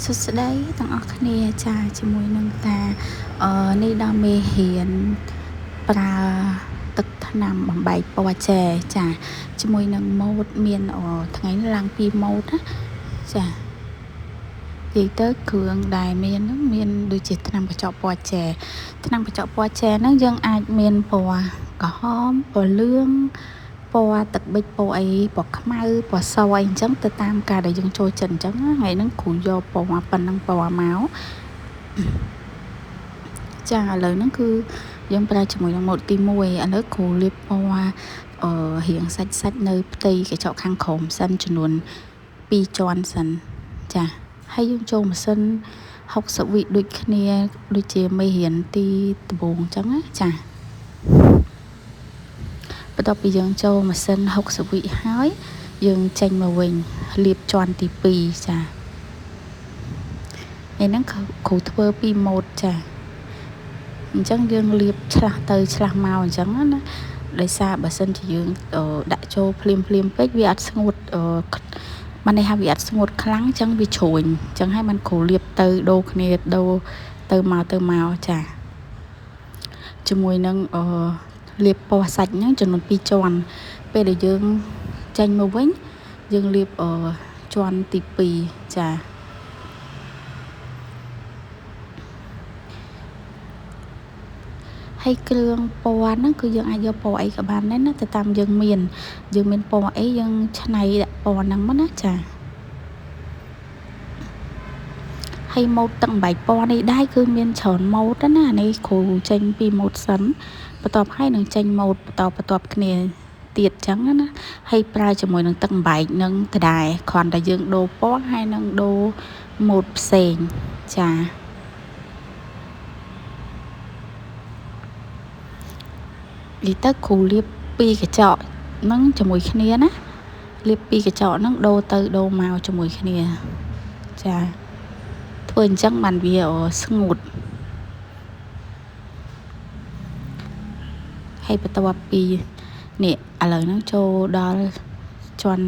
សួស្តីទាំងអស់គ្នាចាជាមួយនឹងតានេះដល់មេរៀនប្រើទឹកថ្នាំបំបែកពណ៌ចែចាជាមួយនឹងម៉ូដមានថ្ងៃនេះឡើងពីម៉ូដណាចានិយាយទៅគ្រឿងដែលមានហ្នឹងមានដូចជាថ្នាំកញ្ចក់ពណ៌ចែថ្នាំកញ្ចក់ពណ៌ចែហ្នឹងយើងអាចមានពណ៌ក្រហមពណ៌លឿងពណ៌ទឹកប៊ិចពណ៌អីពណ៌ខ្មៅពណ៌សអីអញ្ចឹងទៅតាមការដែលយើងចូលចិត្តអញ្ចឹងថ្ងៃហ្នឹងគ្រូយកពណ៌ប៉ុណ្ណឹងពណ៌មកចាឥឡូវហ្នឹងគឺយើងប្រើជាមួយនឹងម៉ូដទី1ឥឡូវគ្រូលាបពណ៌រៀងសាច់នៅផ្ទៃកញ្ចក់ខាងក្រោមសិនចំនួន2ជាន់សិនចាហើយយើងចូលម៉ាស៊ីន60វិដូចគ្នាដូចជាមេរៀនទីដំបូងអញ្ចឹងណាចាបន្ទាប់ពីយើងចូលម៉ាស៊ីន60វិហើយយើងចេញមកវិញលាបជាន់ទី2ចាហ្នឹងគ្រូធ្វើពីម៉ូដចាអញ្ចឹងយើងលាបឆ្លាស់ទៅឆ្លាស់មកអញ្ចឹងណាដោយសារបើសិនជាយើងដាក់ចូលភ្លាមពេកវាអត់ស្ងួតបានន័យថាវាអត់ស្ងួតខ្លាំងអញ្ចឹងវាជ្រួញអញ្ចឹងហើយมันគ្រូលាបទៅដូរគ្នាដូរទៅមកចាជាមួយនឹងលាបពណ៌សាច់ហ្នឹងចំនួន2ជាន់ពេលដែលយើងចេញមកវិញយើងលាបជាន់ទី2ចាហើយគ្រឿងពណ៌ហ្នឹងគឺយើងអាចយកពណ៌អីក៏បានដែរណាទៅតាមយើងមានពណ៌អីយើងឆ្នៃដាក់ពណ៌ហ្នឹងមកណាចាហើយម៉ូដទឹកបំបែកពណ៌នេះដែរគឺមានច្រើនម៉ូដណានេះគ្រូចេញពីម៉ូដសិនបន្ទាប់ហើយនឹងចេញម៉ូដបន្ទាប់គ្នាទៀតចឹងណាហើយប្រើជាមួយនឹងទឹកបំបែកនឹងដដែលគ្រាន់តែយើងដូរពណ៌ហើយនឹងដូរម៉ូដផ្សេងចានិយាយទៅគ្រូលាបពីកញ្ចក់ហ្នឹងជាមួយគ្នាណាលាបពីកញ្ចក់ហ្នឹងដូរទៅដូរមកជាមួយគ្នាចាធ្វើអញ្ចឹងបានវាស្ងួតហើយបន្ទាប់ពីនេះឥឡូវហ្នឹងចូលដល់ជាន់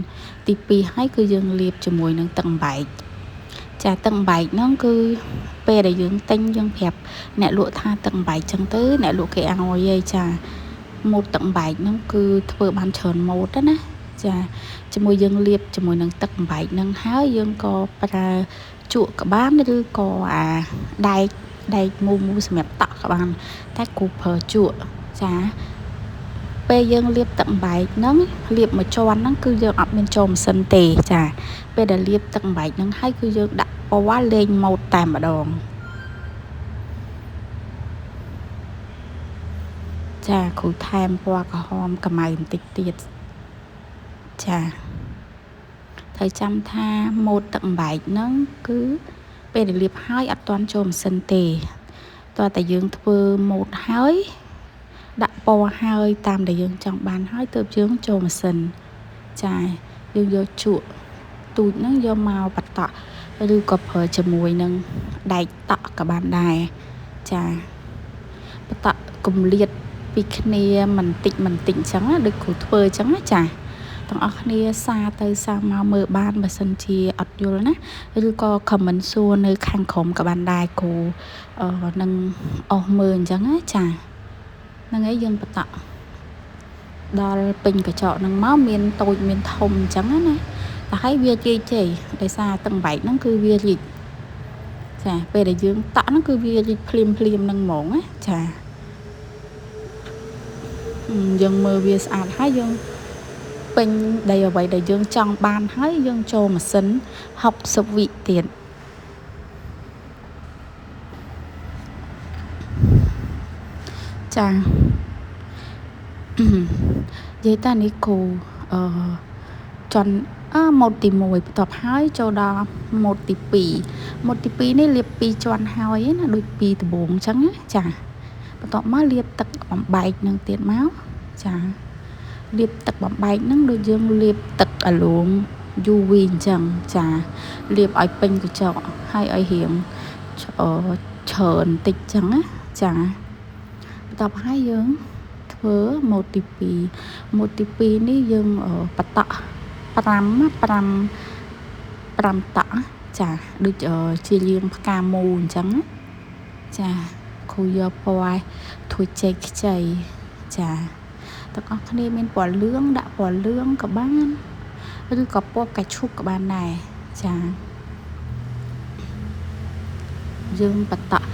ទី2ហើយគឺយើងលាបជាមួយនឹងទឹកបំបែកចាទឹកបំបែកហ្នឹងគឺពេលដែលយើងទិញយើងប្រាប់អ្នកលក់ថាទឹកបំបែកចឹងទៅអ្នកលក់គេឲ្យឯងចាម៉ូដទឹកបំបែកហ្នឹងគឺធ្វើបានច្រើនម៉ូដណាចាជាមួយយើងលាបជាមួយនឹងទឹកបំបែកហ្នឹងហើយយើងក៏ប្រើជក់ក៏បានឬក៏ដែកមូសម្រាប់តក់ក៏បានតែគ្រូប្រើជក់ចាពេលយើងលាបទឹកបំបែកហ្នឹងលាបមួយជាន់ហ្នឹងគឺយើងអត់មានចូលម៉ាស៊ីនទេចាពេលដែលលាបទឹកបំបែកហ្នឹងហើយគឺយើងដាក់ពណ៌លេងម៉ូដតែម្ដងចាគ្រូថែមពណ៌ក្រហមកម្ៅបន្តិចទៀតចាត្រូវចាំថាម៉ូដទឹកបំបែកហ្នឹងគឺពេលដែលលាបហើយអត់ទាន់ចូលម៉ាស៊ីនទេតោះតែយើងធ្វើម៉ូដហើយដាក់ពណ៌ហើយតាមដែលយើងចង់បានហើយទើបយើងចូលម៉ាស៊ីនចាយើងយកជក់ទូចហ្នឹងយកមកបតក់ឬក៏ប្រើជាមួយនឹងដែកតក់ក៏បានដែរចាបតក់គម្លាតពីគ្នាមិនតិចអញ្ចឹងដូចគ្រូធ្វើអញ្ចឹងណាចាទាំងអស់គ្នាសារទៅសារមកមើលបានបើសិនជាអត់យល់ណាឬក៏ comment សួរនៅខាងក្រោមក៏បានដែរគ្រូនឹងអស់មើលអញ្ចឹងណាចាហ្នឹងហើយយើងបតក់ដល់ពេញកញ្ចក់ហ្នឹងមកមានតូចមានធំអញ្ចឹងណាតែហើយវាជ័យដោយសារទឹកបំបែកហ្នឹងគឺវារីកចាពេលដែលយើងតក់ហ្នឹងគឺវារីកភ្លាមហ្នឹងហ្មងណាចាយើងមើលវាស្អាតហើយយើងពេញដីអ្វីដែលយើងចង់បានហើយយើងចូលម៉ាស៊ីន60វិទៀតចានិយាយតានេះគ្រូចន់ម៉ូដទី1បន្ទាប់ហើយចូលដល់ម៉ូដទី2ម៉ូដទី2នេះលាប2ជាន់ហើយណាដូចពីដំបូងអញ្ចឹងណាចាបន្ទាប់មកលាបទឹកបំបែកនឹងទៀតមកចាលាបទឹកបំបែកហ្នឹងដូចយើងលាបទឹកអាឡូង UV អញ្ចឹងចាលាបឲ្យពេញកញ្ចក់ហើយឲ្យរៀងច្រើនបន្តិចអញ្ចឹងណាចាបន្ទាប់ហើយយើងធ្វើម៉ូដទី2ម៉ូដទី2នេះយើងបតក់5តក់ ចាដូចជាលាងផ្កាមូអញ្ចឹងចាគ្រូយកពណ៌ធ្វើចេកខ្ចីចាទាំងអស់គ្នាមានពណ៌លឿងដាក់ពណ៌លឿងក៏បានឬក៏ពណ៌កាឈូកក៏បានដែរចាយើងបតក់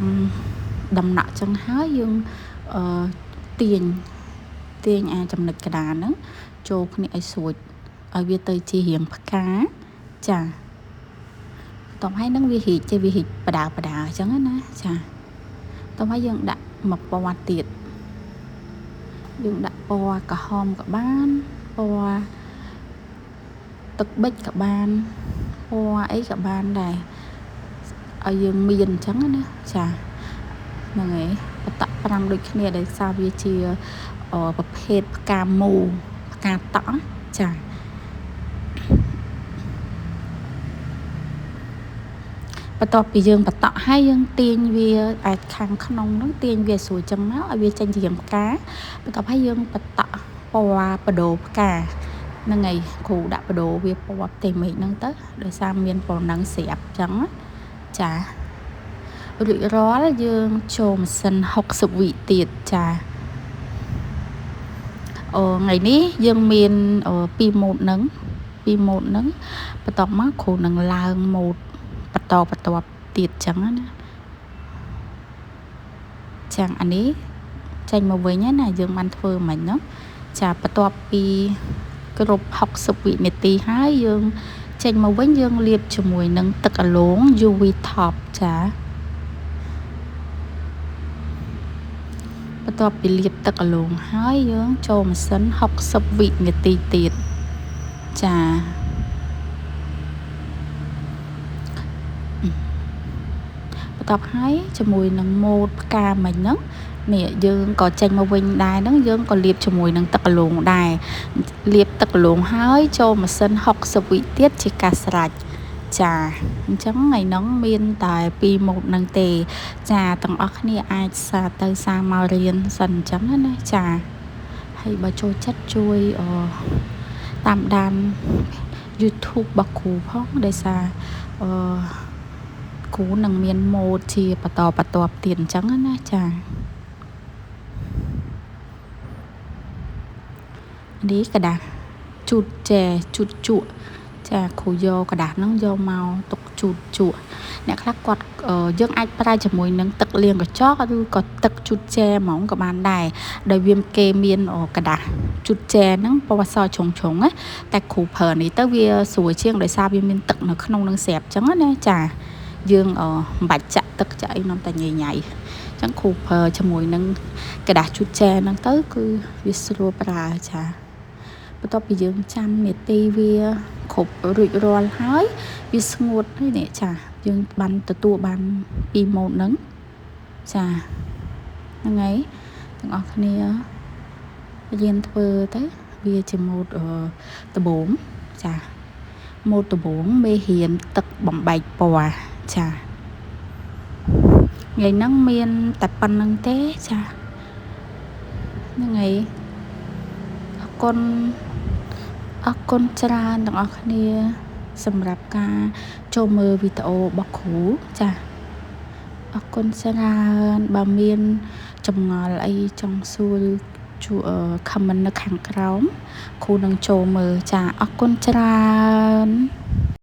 5ដំណក់ចឹងហើយយើងទាញអាចំណុចកណ្ដាលហ្នឹងចូលគ្នាឲ្យស្រួចឲ្យវាទៅជារាងផ្កាចាតោះហើយនឹងវារីកបដាអញ្ចឹងណាចាតោះហើយយើងដាក់មកពណ៌ទៀតយើងដាក់ពណ៌ក្រហមក៏បានពណ៌ទឹកប៊ិចក៏បានពណ៌អីក៏បានដែរឲ្យយើងមានអញ្ចឹងណាចាហ្នឹងហើយបតក់5ដូចគ្នាដោយសារវាជាប្រភេទផ្កាមូផ្កាតក់ចាបន្ទាប់ពីយើងបតក់ហើយយើងទាញវាអាចខាងក្នុងនោះទាញវាស្រួលចឹងមកឲ្យវាចេញជារាងផ្កាបន្ទាប់ហើយយើងបតក់ពណ៌បដូរផ្កាហ្នឹងហើយគ្រូដាក់បដូរវាពណ៌ផ្ទៃមេឃហ្នឹងទៅដោយសារមានប៉ុណ្ណឹងស្រាប់ចឹងចារួចរាល់យើងចូលម៉ាស៊ីន60វិទៀតចាថ្ងៃនេះយើងមាន2ម៉ូតហ្នឹងបន្ទាប់មកគ្រូនឹងឡើងម៉ូតបន្តទៀតចឹងណាចឹងអានេះចេញមកវិញណាយើងបានធ្វើមិញហ្នឹងចាបន្ទាប់ពីគ្រប់60វិនាទីហើយយើងចេញមកវិញយើងលាបជាមួយនឹងទឹកអាឡូង UV Top ចាបន្ទាប់ពីលាបទឹកអាឡូងហើយយើងចូលម៉ាស៊ីន60វិនាទីទៀតចាបន្ទាប់ហើយជាមួយនឹងម៉ូតផ្កាមិញហ្នឹងនេះយើងក៏ចេញមកវិញដែរហ្នឹងយើងក៏លាបជាមួយនឹងទឹកអាឡូងដែរលាបទឹកអាឡូងហើយចូលម៉ាស៊ីន60វិទៀតជាការស្រេចចាអញ្ចឹងថ្ងៃហ្នឹងមានតែ2ម៉ូតហ្នឹងទេចាទាំងអស់គ្នាអាចសារមករៀនសិនអញ្ចឹងណាចាហើយបើចូលចិត្តជួយតាមដាន YouTube របស់គ្រូផងដោយសារគ្រូនឹងមានម៉ូតជាបន្តទៀតអញ្ចឹងណាចានេះกระดาษជូតចែជូតជក់ចាគ្រូយកกระดาษហ្នឹងយកមកទុកជូតជក់អ្នកខ្លះគាត់យើងអាចប្រើជាមួយនឹងទឹកលាងកញ្ចក់ឬក៏ទឹកជូតចែហ្មងក៏បានដែរដោយវាគេមានកระดาษជូតចែហ្នឹងពណ៌សជ្រុងណាតែគ្រូប្រើនេះទៅវាស្រួលជាងដោយសារវាមានទឹកនៅក្នុងនឹងស្រាប់អញ្ចឹងណាចាយើងមិនបាច់ចាក់ទឹកចាក់អីនាំតែញ៉ៃអញ្ចឹងគ្រូប្រើជាមួយនឹងกระดาษជូតចែហ្នឹងទៅគឺវាស្រួលប្រើចាបន្ទាប់ពីយើងចាំនាទីវាគ្រប់រួចរាល់ហើយវាស្ងួតហើយនេះចាយើងបានទទួលបាន2ម៉ូតហ្នឹងចាហ្នឹងហើយទាំងអស់គ្នារៀនធ្វើទៅវាជាម៉ូតដំបូងចាម៉ូតដំបូងមេរៀនទឹកបំបែកពណ៌ចាថ្ងៃហ្នឹងមានតែប៉ុណ្្នឹងទេចាហ្នឹងហើយអរគុណច្រើនទាំងអស់គ្នាសម្រាប់ការចូលមើលវីដេអូរបស់គ្រូចាអរគុណច្រើនបើមានចម្ងល់អីចង់សួរជួយ comment នៅខាងក្រោមគ្រូនឹងចូលមើលចាអរគុណច្រើន